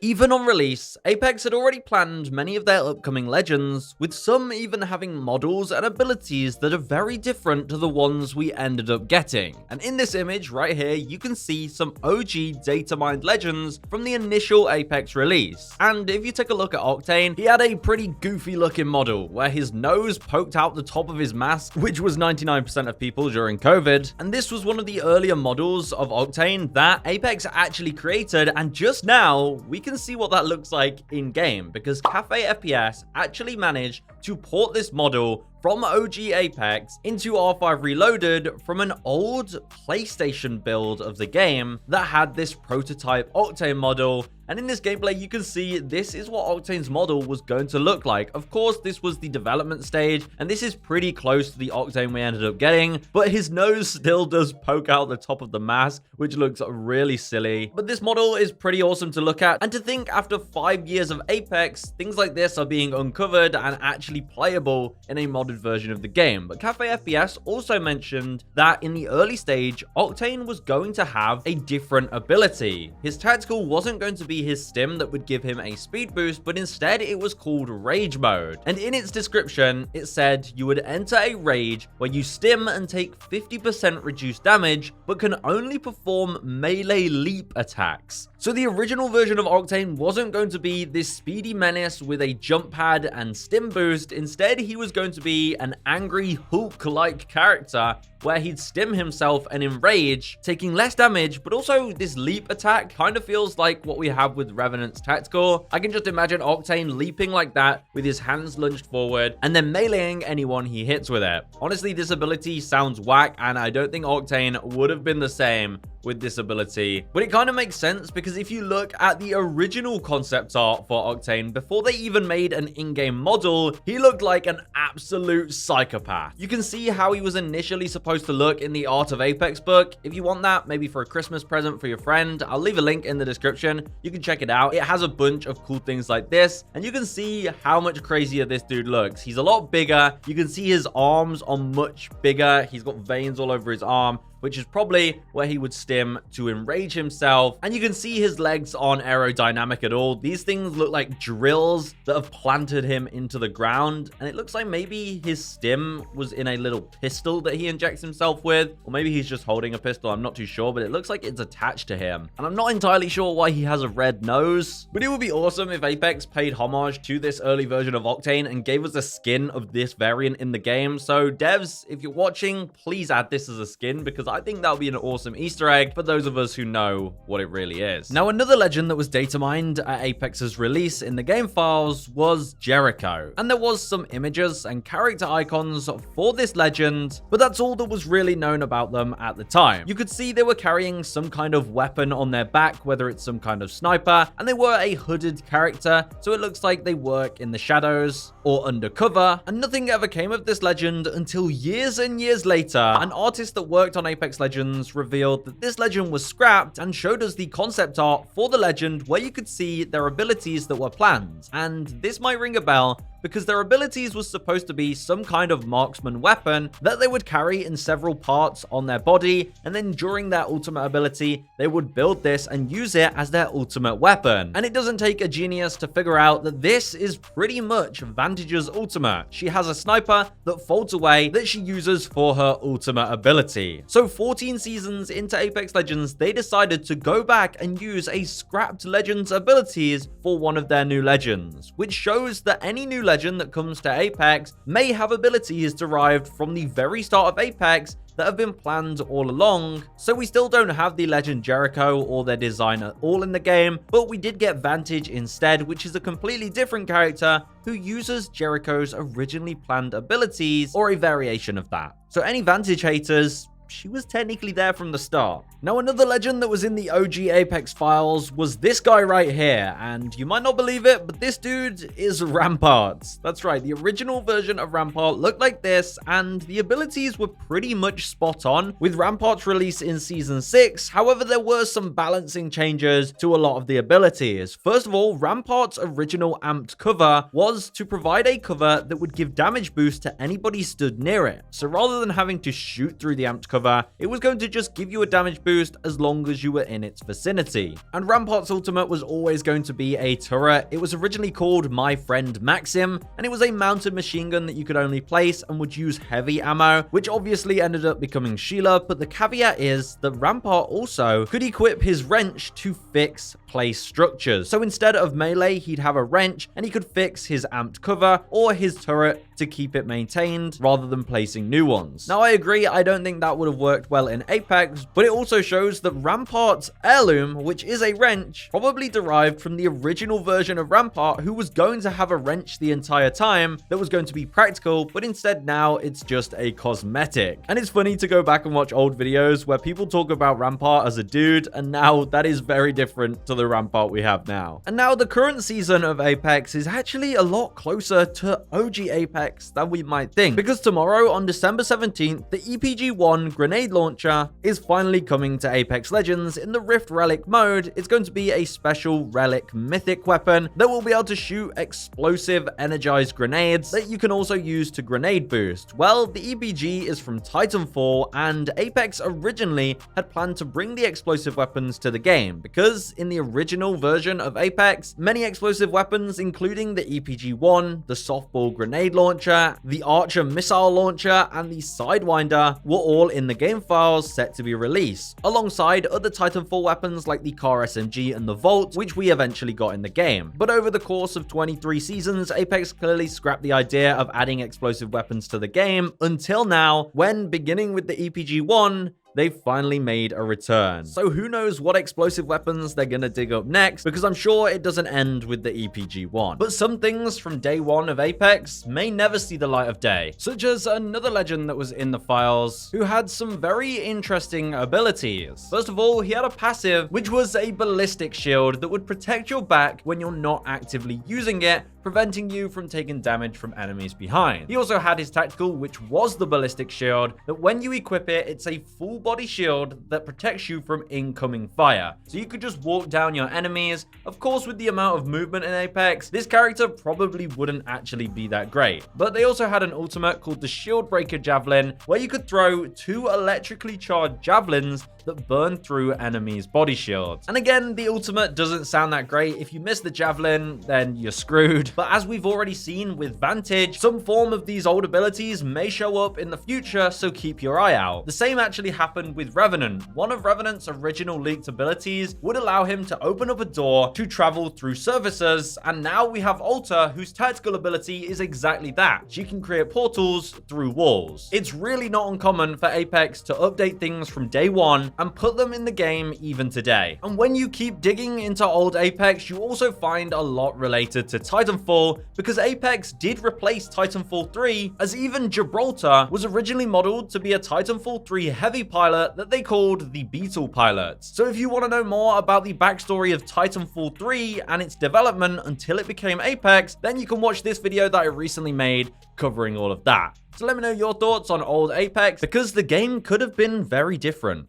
Even on release, Apex had already planned many of their upcoming legends, with some even having models and abilities that are very different to the ones we ended up getting. And in this image right here, you can see some OG data mined legends from the initial Apex release. And if you take a look at Octane, he had a pretty goofy looking model where his nose poked out the top of his mask, which was 99% of people during COVID. And this was one of the earlier models of Octane that Apex actually created, and just now we can see what that looks like in game, because Cafe FPS actually managed to port this model from OG Apex into R5 Reloaded from an old PlayStation build of the game that had this prototype Octane model. And in this gameplay, you can see this is what Octane's model was going to look like. Of course, this was the development stage, and this is pretty close to the Octane we ended up getting, but his nose still does poke out the top of the mask, which looks really silly. But this model is pretty awesome to look at, and to think after 5 years of Apex, things like this are being uncovered and actually playable in a modded version of the game. But Cafe FPS also mentioned that in the early stage, Octane was going to have a different ability. His tactical wasn't going to be his stim that would give him a speed boost, but instead it was called Rage Mode. And in its description, it said you would enter a rage where you stim and take 50% reduced damage, but can only perform melee leap attacks. So the original version of Octane wasn't going to be this speedy menace with a jump pad and stim boost. Instead, he was going to be an angry Hulk-like character where he'd stim himself and enrage, taking less damage, but also this leap attack kind of feels like what we have with Revenant's tactical. I can just imagine Octane leaping like that with his hands lunged forward and then meleeing anyone he hits with it. Honestly, this ability sounds whack, and I don't think Octane would have been the same with this ability. But it kind of makes sense, because if you look at the original concept art for Octane, before they even made an in-game model, he looked like an absolute psychopath. You can see how he was initially supposed to look in the Art of Apex book. If you want that, maybe for a Christmas present for your friend, I'll leave a link in the description. You can check it out. It has a bunch of cool things like this, and you can see how much crazier this dude looks. He's a lot bigger. You can see his arms are much bigger. He's got veins all over his arm, which is probably where he would stim to enrage himself. And you can see his legs aren't aerodynamic at all. These things look like drills that have planted him into the ground. And it looks like maybe his stim was in a little pistol that he injects himself with. Or maybe he's just holding a pistol. I'm not too sure, but it looks like it's attached to him. And I'm not entirely sure why he has a red nose. But it would be awesome if Apex paid homage to this early version of Octane and gave us a skin of this variant in the game. So devs, if you're watching, please add this as a skin, because I think that would be an awesome Easter egg for those of us who know what it really is. Now, another legend that was data mined at Apex's release in the game files was Jericho. And there was some images and character icons for this legend, but that's all that was really known about them at the time. You could see they were carrying some kind of weapon on their back, whether it's some kind of sniper, and they were a hooded character, so it looks like they work in the shadows or undercover. And nothing ever came of this legend until years and years later. An artist that worked on Apex Legends revealed that this legend was scrapped and showed us the concept art for the legend where you could see their abilities that were planned. And this might ring a bell, because their abilities was supposed to be some kind of marksman weapon that they would carry in several parts on their body, and then during their ultimate ability, they would build this and use it as their ultimate weapon. And it doesn't take a genius to figure out that this is pretty much Vantage's ultimate. She has a sniper that folds away that she uses for her ultimate ability. So 14 seasons into Apex Legends, they decided to go back and use a scrapped legend's abilities for one of their new legends, which shows that any new legend that comes to Apex may have abilities derived from the very start of Apex that have been planned all along. So we still don't have the legend Jericho or their design at all in the game, but we did get Vantage instead, which is a completely different character who uses Jericho's originally planned abilities, or a variation of that. So any Vantage haters, she was technically there from the start. Now, another legend that was in the OG Apex files was this guy right here, and you might not believe it, but this dude is Rampart. That's right, the original version of Rampart looked like this, and the abilities were pretty much spot on with Rampart's release in Season 6. However, there were some balancing changes to a lot of the abilities. First of all, Rampart's original amped cover was to provide a cover that would give damage boost to anybody stood near it. So rather than having to shoot through the amped cover cover, it was going to just give you a damage boost as long as you were in its vicinity. And Rampart's ultimate was always going to be a turret. It was originally called My Friend Maxim, and it was a mounted machine gun that you could only place and would use heavy ammo, which obviously ended up becoming Sheila, but the caveat is that Rampart also could equip his wrench to fix place structures. So instead of melee, he'd have a wrench, and he could fix his amped cover or his turret to keep it maintained rather than placing new ones. Now, I agree, I don't think that would have worked well in Apex, but it also shows that Rampart's heirloom, which is a wrench, probably derived from the original version of Rampart, who was going to have a wrench the entire time that was going to be practical, but instead now it's just a cosmetic. And it's funny to go back and watch old videos where people talk about Rampart as a dude, and now that is very different to the Rampart we have now. And now the current season of Apex is actually a lot closer to OG Apex than we might think, because tomorrow on December 17th, the EPG-1 grenade launcher is finally coming to Apex Legends in the Rift Relic mode. It's going to be a special relic mythic weapon that will be able to shoot explosive energized grenades that you can also use to grenade boost. Well, the EPG is from Titanfall, and Apex originally had planned to bring the explosive weapons to the game, because in the original version of Apex, many explosive weapons, including the EPG-1, the softball grenade launcher, the Archer missile launcher, and the Sidewinder, were all in the game files set to be released, alongside other Titanfall weapons like the Car SMG and the Volt, which we eventually got in the game. But over the course of 23 seasons, Apex clearly scrapped the idea of adding explosive weapons to the game until now, when, beginning with the EPG-1, they've finally made a return. So who knows what explosive weapons they're gonna dig up next, because I'm sure it doesn't end with the EPG-1. But some things from day one of Apex may never see the light of day, such as another legend that was in the files who had some very interesting abilities. First of all, he had a passive, which was a ballistic shield that would protect your back when you're not actively using it, preventing you from taking damage from enemies behind. He also had his tactical, which was the ballistic shield, that when you equip it, it's a full body shield that protects you from incoming fire. So you could just walk down your enemies. Of course, with the amount of movement in Apex, this character probably wouldn't actually be that great. But they also had an ultimate called the Shield Breaker Javelin, where you could throw 2 electrically charged javelins that burn through enemies' body shields. And again, the ultimate doesn't sound that great. If you miss the javelin, then you're screwed. But as we've already seen with Vantage, some form of these old abilities may show up in the future, so keep your eye out. The same actually happened with Revenant. One of Revenant's original leaked abilities would allow him to open up a door to travel through surfaces, and now we have Alta, whose tactical ability is exactly that. She can create portals through walls. It's really not uncommon for Apex to update things from day one and put them in the game even today. And when you keep digging into old Apex, you also find a lot related to Titanfall, because Apex did replace Titanfall 3, as even Gibraltar was originally modeled to be a Titanfall 3 heavy pilot that they called the Beetle pilot. So if you want to know more about the backstory of Titanfall 3 and its development until it became Apex, then you can watch this video that I recently made covering all of that. So let me know your thoughts on old Apex, because the game could have been very different.